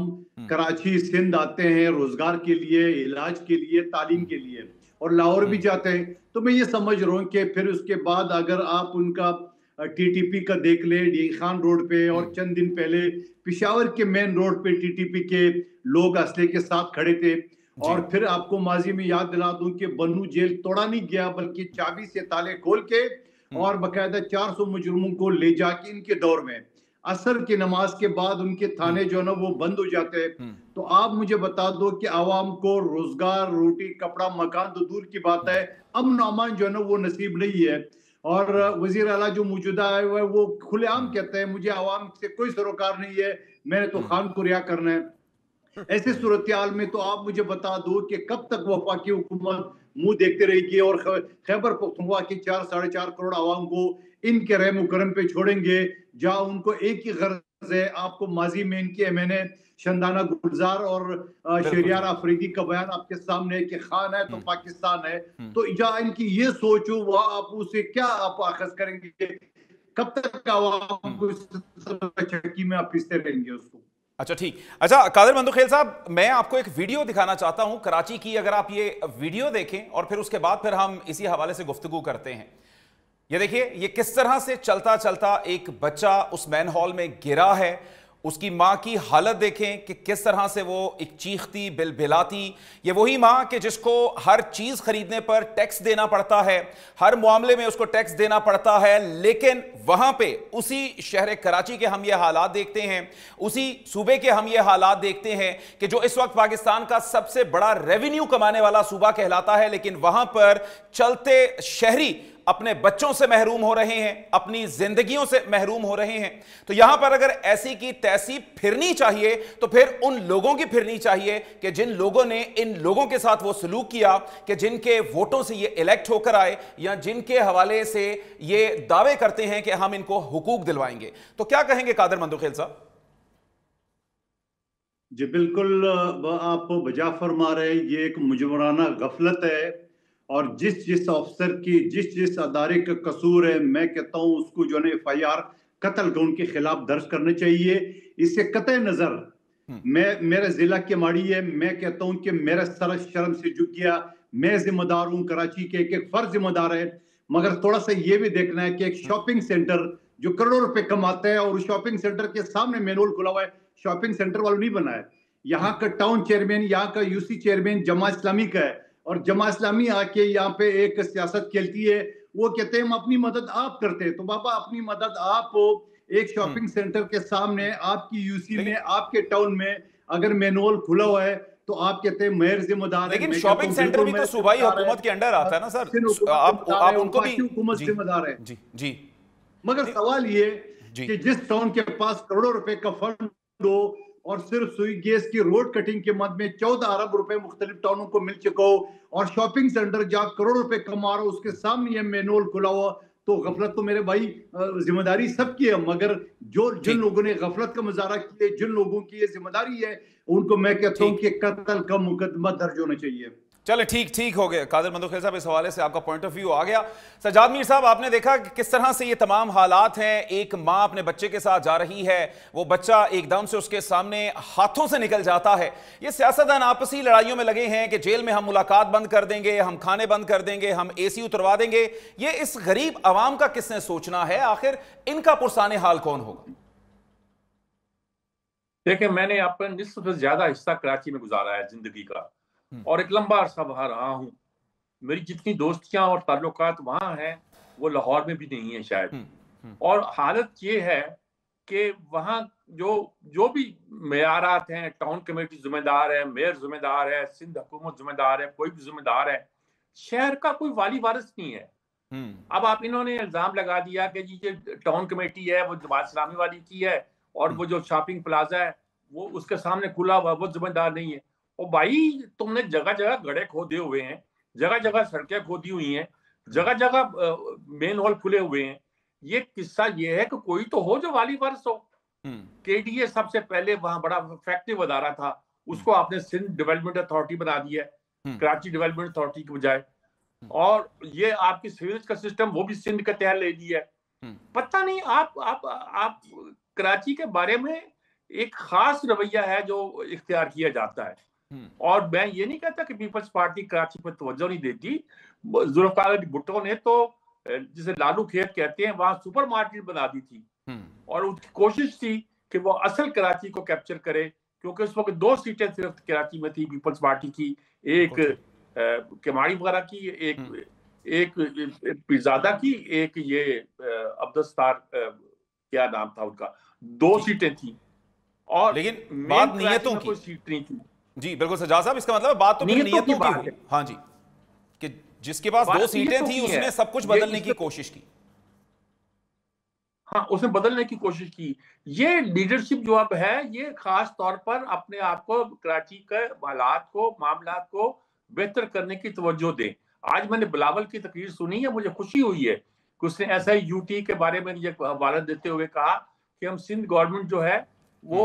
कराची सिंध आते हैं रोजगार के लिए, इलाज के लिए, तालीम के लिए, और लाहौर भी जाते हैं। तो मैं ये समझ रहा हूँ कि फिर उसके बाद अगर आप उनका TTP का देख ले, डी खान रोड पे, और चंद दिन पहले पिशावर के मेन रोड पे TTP के लोग असले के साथ खड़े थे। और फिर आपको माजी में याद दिला दूं कि बन्नू जेल तोड़ा नहीं गया, बल्कि चाबी से ताले खोल के और बाकायदा 400 मुजरिमों को ले जाके इनके दौर में असर की नमाज के बाद उनके थाने जो है ना वो बंद हो जाते हैं। तो आप मुझे बता दो कि आवाम को रोजगार, रोटी, कपड़ा, मकान तो दूर की बात है, अमन अमान जो है ना वो नसीब नहीं है। और वजीर आला जो मौजूदा है वो खुलेआम कहते हैं मुझे आवाम से कोई सरोकार नहीं है, मैंने तो खान को रिहा करना है। ऐसे सूरत-ए-हाल में तो आप मुझे बता दो कि कब तक वफाकी हुकूमत मुंह देखते रहेगी और खैबर पख्तूनख्वा की 4-4.5 करोड़ आवाम को इनके रहम करम पे छोड़ेंगे, जहां उनको एक ही गर्ज है। आपको माजी में इनके मैंने शंदाना गुलजार और शहरियार आफरीदी का बयान आपके सामने है कि खान है तो पाकिस्तान है। तो जहां इनकी ये सोच हो वह आप उसे क्या आप आखज करेंगे? कब तक आवाम को चक्की में आप पीसते रहेंगे उसको? अच्छा ठीक। अच्छा कादिर मंदुखेल साहब, मैं आपको एक वीडियो दिखाना चाहता हूं कराची की, अगर आप ये वीडियो देखें और फिर उसके बाद फिर हम इसी हवाले से गुफ्तगू करते हैं। ये देखिए, ये किस तरह से चलता चलता एक बच्चा उस मैन हॉल में गिरा है। उसकी मां की हालत देखें कि किस तरह से वो एक चीखती बिलबिलाती, ये वही मां कि जिसको हर चीज खरीदने पर टैक्स देना पड़ता है, हर मामले में उसको टैक्स देना पड़ता है, लेकिन वहां पे उसी शहर कराची के हम ये हालात देखते हैं, उसी सूबे के हम ये हालात देखते हैं कि जो इस वक्त पाकिस्तान का सबसे बड़ा रेवेन्यू कमाने वाला सूबा कहलाता है, लेकिन वहां पर चलते शहरी अपने बच्चों से महरूम हो रहे हैं, अपनी जिंदगियों से महरूम हो रहे हैं। तो यहां पर अगर ऐसी की तैसी फिरनी चाहिए तो फिर उन लोगों की फिरनी चाहिए कि जिन लोगों ने इन लोगों के साथ वो सलूक किया कि जिनके वोटों से ये इलेक्ट होकर आए या जिनके हवाले से ये दावे करते हैं कि हम इनको हुकूक दिलवाएंगे। तो क्या कहेंगे कादिर मंदुखेल साहब? जी बिल्कुल, आप बजा फरमा रहे, ये एक मुजरमाना गफलत है और जिस अफसर की जिस अदारे का कसूर है, मैं कहता हूं उसको जो है FIR कत्ल का उनके खिलाफ दर्ज करना चाहिए। इससे कतई नजर मेरा जिला के माड़ी है, मैं कहता हूं कि मेरा सर शर्म से झुक गया। मैं जिम्मेदार हूं, कराची के एक फर्ज जिम्मेदार है, मगर थोड़ा सा ये भी देखना है कि एक शॉपिंग सेंटर जो करोड़ों रुपए कमाते हैं, और उस शॉपिंग सेंटर के सामने मैनुअल खुला हुआ है, शॉपिंग सेंटर वालों नहीं बना है। यहाँ का टाउन चेयरमैन, यहाँ का यूसी चेयरमैन जमा इस्लामी का है, और जमा इस्लामी आके यहाँ पे एक सियासत खेलती है। वो कहते हैं हम अपनी मदद आप करते हैं। तो बाबा अपनी मदद आप एक शॉपिंग सेंटर के सामने आपकी यूसी में, आपके टाउन में अगर मैनुअल खुला हुआ है तो आप कहते हैं मेयर जिम्मेदार है। लेकिन शॉपिंग सेंटर भी तो सूबाई हुकूमत के अंडर आता है ना सर, आप उनको भी हुकूमत जिम्मेदार है। जी जी। मगर सवाल ये कि जिस टाउन के पास करोड़ों रुपए का फंड हो और सिर्फ सुई गैस की रोड कटिंग के मद में 14 अरब रुपए मुख्तलिफ टाउनों को मिल चुका हो, और शॉपिंग सेंटर जहां करोड़ों रुपए कमा रहा हो उसके सामने ये मैनुअल खुला हुआ, तो गफलत तो मेरे भाई जिम्मेदारी सबकी है। मगर जिन लोगों ने गफलत का मुजाहरा किया, जिन लोगों की ये जिम्मेदारी है, उनको मैं कहता हूं कि कत्ल का मुकदमा दर्ज होना चाहिए। चले ठीक हो गया कादिर मंदोखेल साहब, इस हवाले से आपका पॉइंट ऑफ व्यू आ गया। सज्जाद मीर साहब, आपने देखा कि किस तरह से ये तमाम हालात हैं। एक माँ अपने बच्चे के साथ जा रही है, वो बच्चा एकदम से उसके सामने हाथों से निकल जाता है। ये सियासतदान आपसी लड़ाइयों में लगे हैं कि जेल में हम मुलाकात बंद कर देंगे, हम खाने बंद कर देंगे, हम एसी उतरवा देंगे। ये इस गरीब आवाम का किसने सोचना है? आखिर इनका पुरसाने हाल कौन होगा? देखिए, मैंने अपना निस्फ से ज्यादा हिस्सा कराची में गुजारा है जिंदगी का, और एक लंबा अरसा वहां रहा हूं। मेरी जितनी दोस्तियां और ताल्लुकात वहां हैं वो लाहौर में भी नहीं है शायद। और हालत ये है कि वहां जो भी मेयारात हैं, टाउन कमेटी जिम्मेदार है, मेयर जिम्मेदार है, सिंध हुकूमत जिम्मेदार है, कोई भी जिम्मेदार है, शहर का कोई वाली वारिस नहीं है। अब आप इन्होंने इल्जाम लगा दिया कि जी ये टाउन कमेटी है वो जमात इस्लामी वाली की है, और वो जो शॉपिंग प्लाजा है वो उसके सामने खुला हुआ, वो जिम्मेदार नहीं है। और भाई, तुमने जगह जगह गड्ढे खोदे हुए हैं, जगह जगह सड़कें खोदी हुई हैं, जगह जगह मेन हॉल खुले हुए हैं। ये किस्सा ये है कि कोई तो हो जो वाली वारिस हो। केडीए सबसे पहले वहां बड़ा इफेक्टिव अदारा था, उसको आपने सिंध डेवलपमेंट अथॉरिटी बना दिया है कराची डेवलपमेंट अथॉरिटी के बजाय। और ये आपकी सीवरेज का सिस्टम वो भी सिंध के तहत ले दिया है। पता नहीं आप कराची के बारे में एक खास रवैया है जो इख्तियार किया जाता है। और मैं ये नहीं कहता कि पीपल्स पार्टी कराची पर तवज्जो नहीं देती। जुल्फिकार अली भुट्टो ने तो जिसे लालू खेत कहते हैं वहां सुपर मार्केट बना दी थी, और उसकी कोशिश थी कि वो असल कराची को कैप्चर करे, क्योंकि उस वक्त 2 सीटें सिर्फ कराची में थी पीपल्स पार्टी की, एक केमाड़ी वगैरह की, एक पीरजादा की, एक ये अब्दुस्तार क्या नाम था उनका, 2 सीटें थी। और लेकिन बात नियतों की, कोई सीट नहीं थी। जी बिल्कुल सज्जाद साहब, इसका मतलब बात तो नियतों की हुई। हाँ जी, कि जिसके पास 2 सीटें थी उसने सब कुछ बदलने की कोशिश की। हाँ, उसने बदलने की कोशिश की। ये लीडरशिप जो अब है, ये खास तौर पर अपने आप को कराची के हालात को, मामलात को बेहतर करने की तवज्जो दे। आज मैंने बिलावल की तकरीर सुनी है, मुझे खुशी हुई है कि उसने ऐसा यूटी के बारे में ये हवाला देते हुए कहा कि हम सिंध गवर्नमेंट जो है वो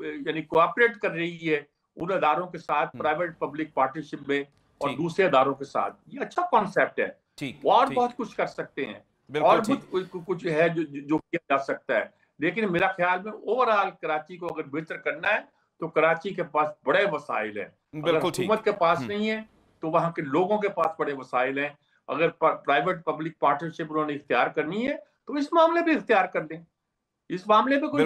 यानी कोऑपरेट कर रही है उन अदारों के साथ, प्राइवेट पब्लिक पार्टनरशिप में, और दूसरे अदारों के साथ। ये अच्छा कॉन्सेप्ट है। और बहुत कुछ कर सकते हैं, और कुछ है जो किया जा सकता है। लेकिन मेरा ख्याल में ओवरऑल कराची को अगर बेहतर करना है तो कराची के पास बड़े वसाइल हैं। अगर हुकूमत के पास नहीं है तो वहां के लोगों के पास बड़े वसाइल हैं। अगर प्राइवेट पब्लिक पार्टनरशिप उन्होंने इख्तियार करनी है तो इस मामले में इख्तियार कर लें, इस मामले में कोई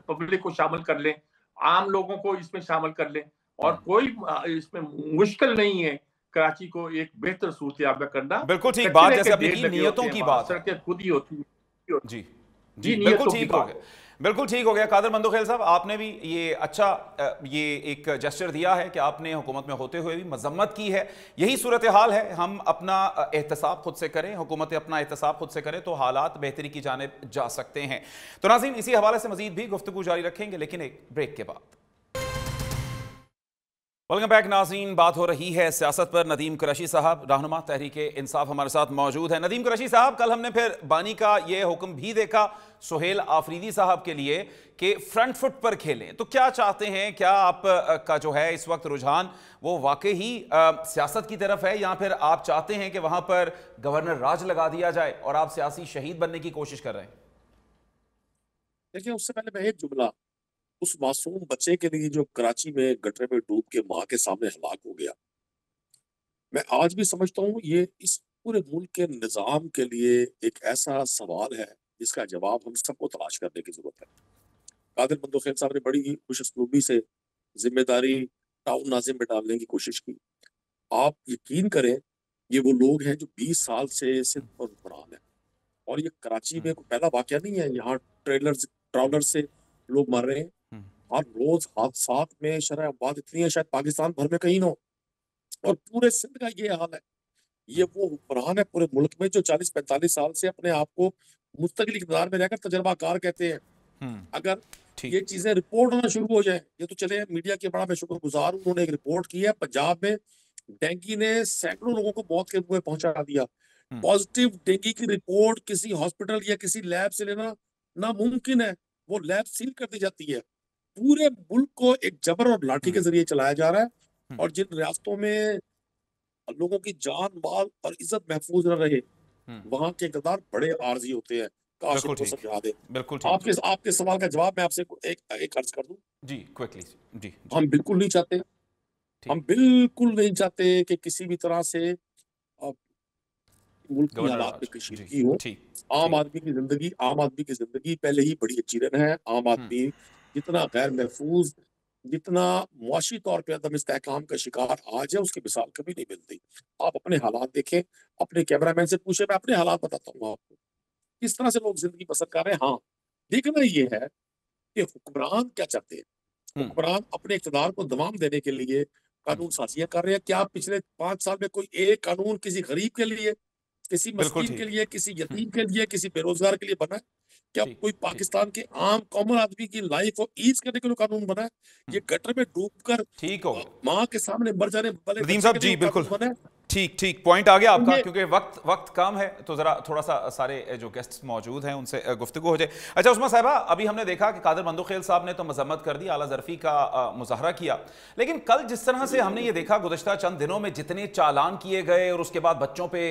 पब्लिक को शामिल कर लें, आम लोगों को इसमें शामिल कर लें, और कोई इसमें मुश्किल नहीं है कराची को एक बेहतर सूरत में करना। बिल्कुल ठीक बात, जैसे आपने की नियतों की बात, सड़कें खुद ही होती है। जी बिल्कुल ठीक हो गया, बिल्कुल ठीक हो गया। कादिर मंदोखेल साहब, आपने भी ये अच्छा ये एक जेस्चर दिया है कि आपने हुकूमत में होते हुए भी मजम्मत की है। यही सूरत हाल है, हम अपना एहतसाब खुद से करें, हुकूमत अपना एहतसाब खुद से करें तो हालात बेहतरी की जानिब जा सकते हैं। तो नाज़रीन, इसी हवाले से मजीद भी गुफ्तगू जारी रखेंगे, लेकिन एक ब्रेक के बाद। वेलकम बैक नाज़रीन, बात हो रही है सियासत पर। नदीम कुरैशी साहब, रहनुमा तहरीके इंसाफ, हमारे साथ मौजूद हैं। नदीम कुरैशी साहब, कल हमने फिर बानी का ये हुक्म भी देखा सुहेल आफरीदी साहब के लिए कि फ्रंट फुट पर खेलें। तो क्या चाहते हैं, क्या आप का जो है इस वक्त रुझान वो वाकई ही सियासत की तरफ है, या फिर आप चाहते हैं कि वहां पर गवर्नर राज लगा दिया जाए और आप सियासी शहीद बनने की कोशिश कर रहे हैं? देखिए, उससे पहले मैं एक जुमला, उस मासूम बच्चे के लिए जो कराची में गटर में डूब के माँ के सामने हलाक हो गया, मैं आज भी समझता हूँ ये इस पूरे मुल्क के निजाम के लिए एक ऐसा सवाल है इसका जवाब हम सबको तलाश करने की जरूरत है। कादिर बंदोखेल साहब ने बड़ी खुशउस्लूबी से जिम्मेदारी टाउन नाजिम में डालने की कोशिश की। आप यकीन करें, ये वो लोग हैं जो 20 साल से सिर्फ पर हुक्मरान है, और ये कराची में कोई पहला वाकया नहीं है। यहाँ ट्रॉलर से लोग मर रहे हैं हर रोज। हादसात में शरह आबाद इतनी है शायद पाकिस्तान भर में कहीं ना हो, और पूरे सिंध का ये हाल है। ये वो हुक्मरान है पूरे मुल्क में जो 40-45 साल से अपने आप को मुस्तकिल इक़्तिदार में रहकर तजर्बाकार कहते हैं। अगर ये चीजें रिपोर्ट होना शुरू हो जाए, ये तो चले मीडिया के बड़ा मैं शुक्रगुजार हूं, उन्होंने एक रिपोर्ट की है पंजाब में डेंगू ने सैकड़ों लोगों को मौत के मुंह में पहुंचा दिया। पॉजिटिव डेंगू की रिपोर्ट किसी हॉस्पिटल या किसी लैब से लेना नामुमकिन है, वो लैब सील कर दी जाती है। पूरे मुल्क को एक जबर और लाठी के जरिए चलाया जा रहा है, और जिन रियासतों में लोगों की जान माल और इज्जत महफूज न रहे, वहां के इक़्तिदार बड़े आर्जी होते हैं। काश इनको समझा दे। बिल्कुल आपके सवाल का जवाब मैं आपसे एक अर्ज कर दूं। जी क्विकली। जी हम बिल्कुल नहीं चाहते, हम बिल्कुल नहीं चाहते कि किसी भी तरह से मुल्क की हालात में कशीदगी हो। आम आदमी की जिंदगी पहले ही बड़ी अच्छी है। आम आदमी जितना गैर महफूज, जितना मुआशी तौर पे अदम इस्तेहकाम का शिकार आज है, उसकी मिसाल कभी नहीं मिलती। आप अपने हालात देखें, अपने कैमरामैन से पूछे, मैं अपने हालात बताता हूँ आपको किस तरह से लोग जिंदगी बसर कर रहे हैं। हाँ, देखना ये है कि हुक्मरान क्या चाहते हैं। हुक्मरान अपने इक़्तिदार को दवाम देने के लिए कानून साजियां कर रहे हैं। क्या पिछले 5 साल में कोई एक कानून किसी गरीब के लिए, किसी मस्कीन के लिए, किसी यतीम के लिए, किसी बेरोजगार के लिए बना है? क्या कोई पाकिस्तान के आम कॉमन आदमी की लाइफ को ईज करने के लिए कानून बना है? ये गटर में डूबकर माँ के सामने मर जाने वाले नदीम साहब जी बिल्कुल ठीक पॉइंट आ गया आपका, क्योंकि वक्त कम है, तो जरा थोड़ा सा सारे जो गेस्ट्स मौजूद हैं उनसे गुफ्तगू हो जाए। अच्छा उस्मा साहिबा, अभी हमने देखा कि कादिर बंदोखेल साहब ने तो मजम्मत कर दी, आला ज़रफ़ी का मुज़ाहरा किया, लेकिन कल जिस तरह से हमने ये देखा गुज़श्ता चंद दिनों में जितने चालान किए गए और उसके बाद बच्चों पे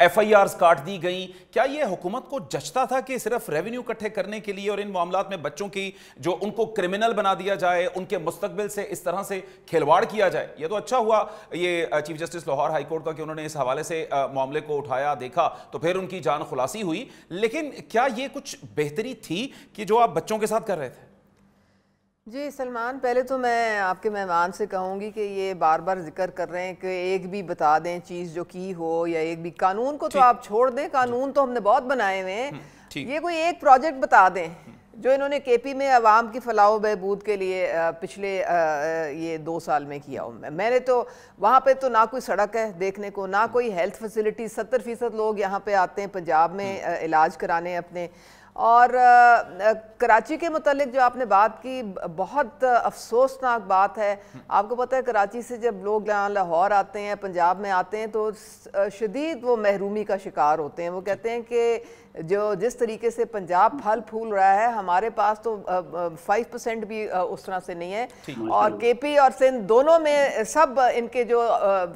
FIRs काट दी गई, क्या ये हुकूमत को जचता था कि सिर्फ रेवेन्यू इकट्ठे करने के लिए और इन मामलात में बच्चों की जो उनको क्रिमिनल बना दिया जाए, उनके मुस्तकबिल से इस तरह से खिलवाड़ किया जाए? ये तो अच्छा हुआ ये chief justice Lahore high court कि उन्होंने इस हवाले से मामले को उठाया, देखा, तो फिर उनकी जान खुलासी हुई, लेकिन क्या ये कुछ बेहतरी थी कि जो आप बच्चों के साथ कर रहे थे? जी सलमान, पहले तो मैं आपके मेहमान से कहूँगी कि ये बार बार जिक्र कर रहे हैं कि एक भी बता दें चीज़ जो की हो, या एक भी कानून को तो आप छोड़ दें, कानून तो हमने बहुत बनाए हुए हैं, ये कोई एक प्रोजेक्ट बता दें जो इन्होंने KP में अवाम की फलाह बहबूद के लिए पिछले ये 2 साल में किया हो। मैंने तो वहाँ पे तो ना कोई सड़क है देखने को, ना कोई हेल्थ फैसिलिटी। 70% लोग यहाँ पे आते हैं पंजाब में इलाज कराने अपने। और कराची के मुतालिक जो आपने बात की, बहुत अफसोसनाक बात है। आपको पता है कराची से जब लोग यहाँ लाहौर आते हैं, पंजाब में आते हैं, तो शदीद वो महरूमी का शिकार होते हैं। वो कहते हैं कि जो जिस तरीके से पंजाब फल फूल रहा है, हमारे पास तो 5% भी उस तरह से नहीं है। और KP और सिंध दोनों में सब इनके जो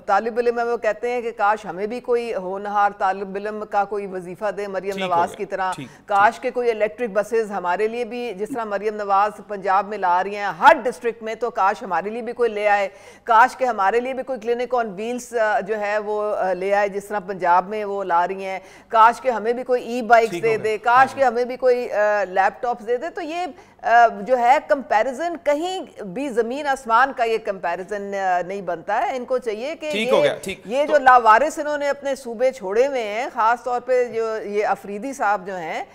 तालिब इल्म है वो कहते हैं कि काश हमें भी कोई होनहार तालिब इल्म का कोई वजीफा दे मरियम नवाज की तरह। काश के कोई इलेक्ट्रिक बसेस हमारे लिए भी, जिस तरह मरियम नवाज पंजाब में ला रही हैं हर डिस्ट्रिक्ट में, तो काश हमारे लिए भी कोई ले आए। काश के हमारे लिए भी कोई क्लिनिक ऑन व्हील्स जो है वो ले आए, जिस तरह पंजाब में वो ला रही हैं। काश के हमें भी कोई बाइक्स दे, काश के हमें भी कोई लैपटॉप्स दे। तो ये जो है कंपैरिजन, कहीं भी जमीन आसमान का ये कंपैरिजन नहीं बनता है। इनको चाहिए कि ये जो लावारिस इन्होंने अपने सूबे छोड़े हुए हैं, खास तौर पे जो ये अफरीदी साहब जो हैं,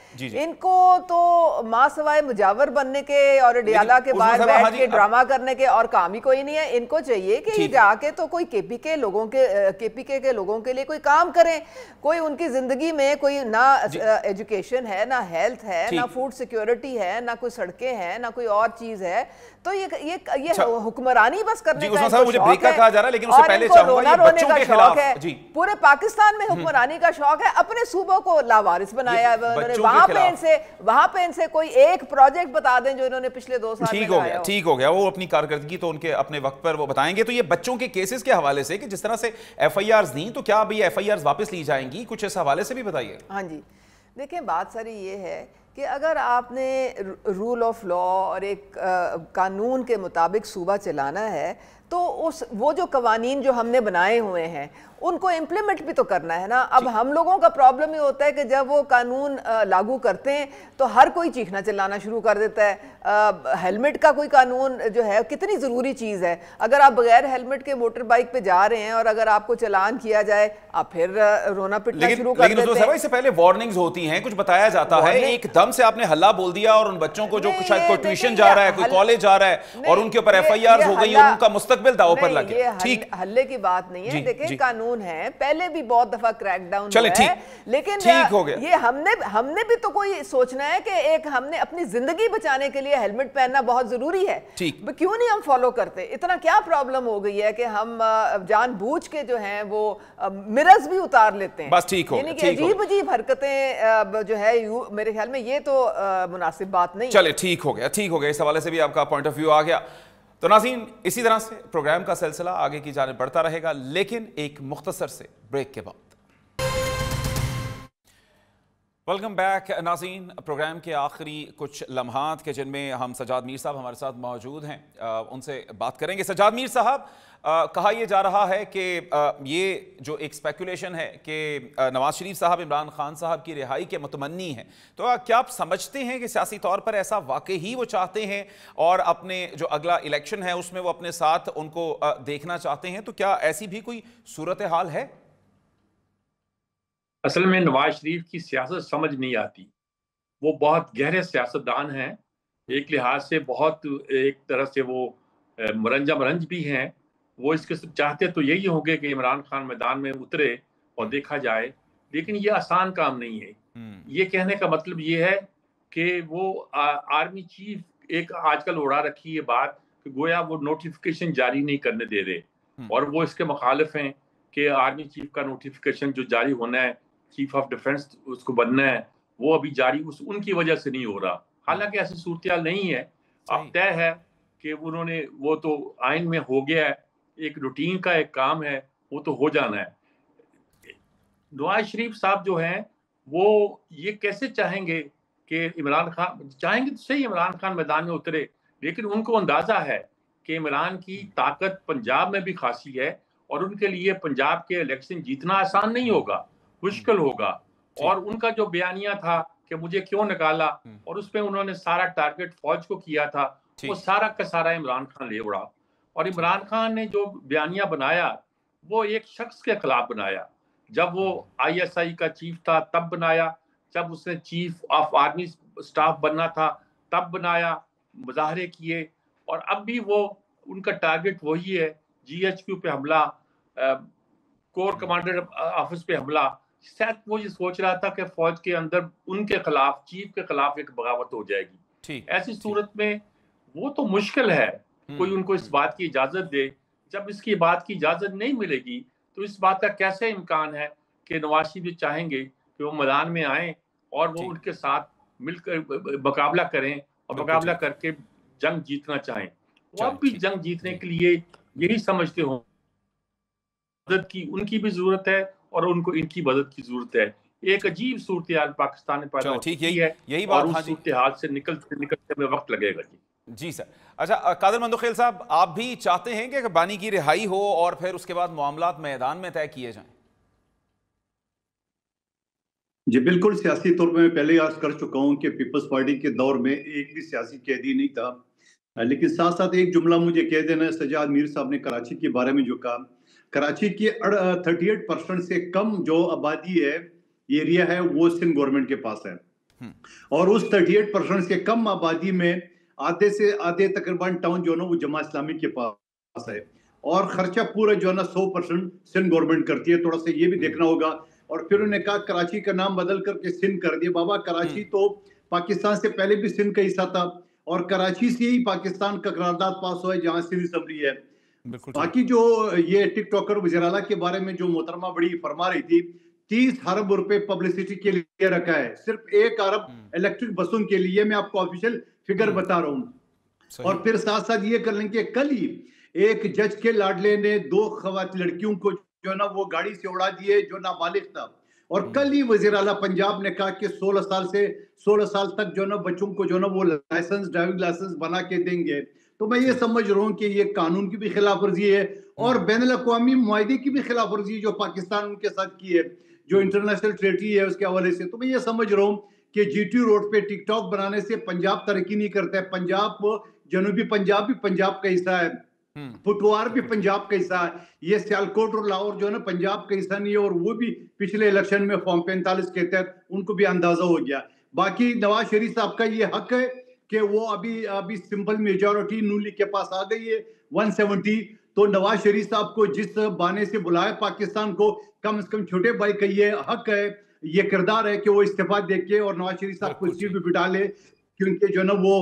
इनको तो माँ सवाए मुजावर बनने के और डियाला के बाहर बैठ के ड्रामा करने के और काम ही कोई नहीं है। इनको चाहिए कि जाके तो कोई KPK के लोगों के लिए कोई काम करें, कोई उनकी जिंदगी में कोई ना एजुकेशन है, ना हेल्थ है, ना फूड सिक्योरिटी है, ना कोई सड़कें हैं, ना कोई और चीज है। तो ये हुक्मरानी बस करने का मुझे ब्रेकर कहा जा रहा है, लेकिन उससे पहले चाहूंगा ये बच्चों के खिलाफ है। पूरे पाकिस्तान में हुक्मरानी का शौक है, अपने सूबों को लावारिस बनाया है उन्होंने। वहां पे इनसे कोई एक प्रोजेक्ट बता दें जो इन्होंने पिछले 2 साल में ठीक हो गया। वो अपनी कारकर्दगी तो उनके अपने वक्त पर वो बताएंगे। तो ये बच्चों के केसेस के हवाले से कि जिस तरह से FIRs दी, तो क्या अभी FIRs वापस ली जाएंगी, कुछ इस हवाले से भी बताइए। हाँ जी, देखिए बात सारी ये है कि अगर आपने रूल ऑफ लॉ और एक कानून के मुताबिक सूबा चलाना है, तो वो जो कवानीन जो हमने बनाए हुए हैं उनको इम्प्लीमेंट भी तो करना है ना। अब हम लोगों का प्रॉब्लम ये होता है कि जब वो कानून लागू करते हैं तो हर कोई चीखना चिल्लाना शुरू कर देता है। हेलमेट का कोई कानून जो है कितनी ज़रूरी चीज़ है। अगर आप बगैर हेलमेट के मोटर बाइक पे जा रहे हैं और अगर आपको चालान किया जाए आप फिर रोना पिटना शुरू कर देते हैं। इससे पहले वार्निंग्स होती हैं, कुछ बताया जाता है, एकदम से आपने हल्ला बोल दिया और उन बच्चों को जो शायद कोई ट्यूशन जा रहा है, कोई कॉलेज जा रहा है और उनके ऊपर FIR हो गई और उनका मुस्तकबिल दांव पर लग गया। ठीक, हल्ले की बात नहीं है। देखिए कानून है, पहले भी बहुत दफा क्रैकडाउन हुआ है, लेकिन ठीक हो गया। ये हमने भी तो कोई सोचना है कि एक हमने अपनी जिंदगी बचाने के लिए हेलमेट पहनना बहुत जरूरी है। क्यों नहीं हम फॉलो करते? इतना क्या प्रॉब्लम हो गई है कि हम जानबूझ के जो हैं वो मिरर्स भी उतार लेते हैं। बस ठीक हो गया। अजीब अजीब हरकतें जो है मेरे ख्याल में ये तो मुनासिब बात नहीं। चले ठीक हो गया, ठीक हो गया। इस हवाले से भी आपका पॉइंट ऑफ व्यू आ गया। तो नाज़रीन, इसी तरह से प्रोग्राम का सिलसिला आगे की जानिब बढ़ता रहेगा, लेकिन एक मुख्तसर से ब्रेक के बाद। वेलकम बैक नाज़रीन। प्रोग्राम के आखिरी कुछ लम्हात के जिनमें हम सजाद मीर साहब हमारे साथ मौजूद हैं, उनसे बात करेंगे। सजाद मीर साहब, कहा यह जा रहा है कि ये जो एक स्पेकुलेशन है कि नवाज शरीफ साहब इमरान खान साहब की रिहाई के मुतमन्नी हैं, तो क्या आप समझते हैं कि सियासी तौर पर ऐसा वाकई ही वो चाहते हैं और अपने जो अगला इलेक्शन है उसमें वो अपने साथ उनको देखना चाहते हैं? तो क्या ऐसी भी कोई सूरत हाल है? असल में नवाज शरीफ की सियासत समझ नहीं आती। वो बहुत गहरे सियासतदान हैं, एक लिहाज से बहुत, एक तरह से वो मरंज भी हैं। वो इसके चाहते तो यही होंगे कि इमरान खान मैदान में उतरे और देखा जाए, लेकिन ये आसान काम नहीं है। ये कहने का मतलब ये है कि वो आर्मी चीफ एक आजकल उड़ा रखी है बात कि गोया वो नोटिफिकेशन जारी नहीं करने दे रहे और वो इसके मुखालिफ हैं कि आर्मी चीफ का नोटिफिकेशन जो जारी होना है, चीफ ऑफ डिफेंस उसको बनना है, वो अभी जारी उनकी वजह से नहीं हो रहा। हालांकि ऐसी सूरत नहीं है। अब तय है कि उन्होंने, वो तो आइन में हो गया है, एक रूटीन का एक काम है, वो तो हो जाना है। नवाज शरीफ साहब जो हैं वो ये कैसे चाहेंगे कि इमरान खान, चाहेंगे तो सही इमरान खान मैदान में उतरे, लेकिन उनको अंदाजा है कि इमरान की ताकत पंजाब में भी खासी है और उनके लिए पंजाब के इलेक्शन जीतना आसान नहीं होगा, मुश्किल होगा। और उनका जो बयानिया था कि मुझे क्यों निकाला और उसमें उन्होंने सारा टारगेट फौज को किया था, वो सारा का सारा इमरान खान ले उड़ा। और इमरान खान ने जो बयानिया बनाया वो एक शख्स के खिलाफ बनाया। जब वो ISI का चीफ था तब बनाया, जब उसने चीफ ऑफ आर्मी स्टाफ बनना था तब बनाया, मुजाहरे किए, और अब भी वो उनका टारगेट वही है, GHQ पे हमला, कोर कमांडर ऑफिस पे हमला। शायद वो ये सोच रहा था कि फौज के अंदर उनके खिलाफ, चीफ के खिलाफ एक बगावत हो जाएगी। ऐसी सूरत में वो तो मुश्किल है कोई उनको इस बात की इजाजत दे। जब इसकी बात की इजाजत नहीं मिलेगी तो इस बात का कैसे इम्कान है कि नवाज शरीफ चाहेंगे कि वो मैदान में आए और वो उनके साथ मिलकर मुकाबला करें और मुकाबला करके जंग जीतना चाहें। वो अब भी जंग जीतने के लिए यही समझते हो मदद की उनकी भी जरूरत है और उनको इनकी मदद की जरूरत है। एक अजीब सूरत हाल पाकिस्तान में पैदा होती है, यही बात, और उस सूरत हाल से निकलते में वक्त लगेगा। जी सर। अच्छा, कादिर मंदोखेल साहब, आप भी चाहते हैं कि बानी की रिहाई हो और फिर उसके बाद मामलात मैदान में तय किए जाएं? जी बिल्कुल। सियासी तौर पर मैं पहले अर्ज कर चुका हूं कि पीपल्स पार्टी के दौर में एक भी सियासी कैदी नहीं था, लेकिन साथ साथ एक जुमला मुझे कह देना है, सजाद मीर साहब ने कराची के बारे में जो कहा, कराची की 38% से कम जो आबादी है, एरिया है, वो सिंध गवर्नमेंट के पास है, और उस 38% से कम आबादी में आधे से आधे तकरीबन टाउन जो है ना वो जमा इस्लामी के पास है, और खर्चा पूरा जो है ना 100% सिंध गवर्नमेंट करती है। थोड़ा सा ये भी देखना होगा। और फिर उन्होंने कहा कराची का नाम बदल करके सिंध कर दिया। बाबा, कराची तो पाकिस्तान से पहले भी सिंध का हिस्सा था और कराची से ही पाकिस्तान का करारदाद पास हुआ है जहां सिंध असम्बली है। बाकी जो ये टिकटॉकर वज़ीर-ए-आला के बारे में जो मोहतरमा बड़ी फरमा रही थी, 30 अरब रुपए पब्लिसिटी के लिए रखा है, सिर्फ 1 अरब इलेक्ट्रिक बसों के लिए। मैं आपको ऑफिशियल फिगर बता रहा हूँ। और फिर साथ साथ ये कर लेंगे, कल ही एक जज के लाडले ने 2 लड़कियों को जो है ना वो गाड़ी से उड़ा दिए जो नाबालिग था, और कल ही वज़ीर आला पंजाब ने कहा कि 16 साल तक जो है ना बच्चों को जो है ना वो लाइसेंस, ड्राइविंग लाइसेंस बना के देंगे। तो मैं ये समझ रहा हूँ कि ये कानून की भी खिलाफ वर्जी है और बैनुल-अक़वामी मुआहदे की भी खिलाफ वर्जी जो पाकिस्तान उनके साथ की है, जो इंटरनेशनल ट्रेटी है उसके हवाले से। तो मैं ये समझ रहा हूँ कि जीटी रोड पे टिकटॉक बनाने से पंजाब तरक्की नहीं करता है। पंजाब, जनूबी पंजाब भी पंजाब का हिस्सा है, पुटवार भी पंजाब का हिस्सा है, ये सियालकोट और लाहौर जो है ना पंजाब का हिस्सा नहीं है। और वो भी पिछले इलेक्शन में फॉर्म 45 के तहत उनको भी अंदाजा हो गया। बाकी नवाज शरीफ साहब का ये हक है कि वो अभी सिंपल मेजॉरिटी नून लीग के पास आ गई है 170। तो नवाज शरीफ साहब को जिस बहाने से बुलाया पाकिस्तान को, कम से कम छोटे भाई का ये हक है, ये किरदार है कि वो इस्तीफा देके और नवाज शरीफ साहब को सीट भी बिठा ले, क्योंकि जो ना वो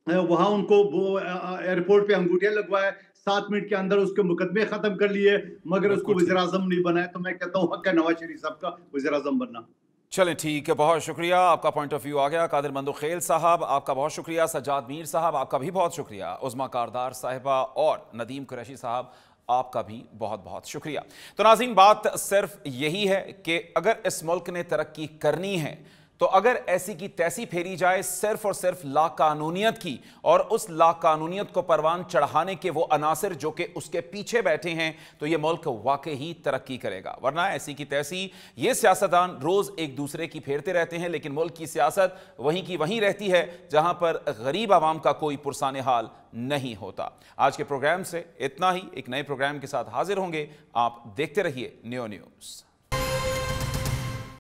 वहां उनको वो एयरपोर्ट पे अंगूठियां लगवाए, 7 मिनट के अंदर उसके मुकदमे खत्म कर लिए, मगर उसको वज़ीर आज़म नहीं बनाया। तो मैं कहता हूँ हक है नवाज शरीफ साहब का वज़ीर आज़म बनना। चलें ठीक है, बहुत शुक्रिया, आपका पॉइंट ऑफ व्यू आ गया। कादिर मंदुखेल साहब आपका बहुत शुक्रिया, सज्जाद मीर साहब आपका भी बहुत शुक्रिया, उज़मा कारदार साहिबा और नदीम कुरैशी साहब आपका भी बहुत बहुत शुक्रिया। तो नाज़रीन, बात सिर्फ यही है कि अगर इस मुल्क ने तरक्की करनी है तो अगर ऐसी की तैसी फेरी जाए सिर्फ और सिर्फ लाकानूनियत की और उस लाकानूनियत को परवान चढ़ाने के वो अनासिर जो कि उसके पीछे बैठे हैं, तो ये मुल्क वाकई ही तरक्की करेगा। वरना ऐसी की तैसी ये सियासतदान रोज एक दूसरे की फेरते रहते हैं, लेकिन मुल्क की सियासत वहीं की वहीं रहती है जहां पर गरीब आवाम का कोई पुरसाने हाल नहीं होता। आज के प्रोग्राम से इतना ही, एक नए प्रोग्राम के साथ हाजिर होंगे। आप देखते रहिए न्यो न्यूज़।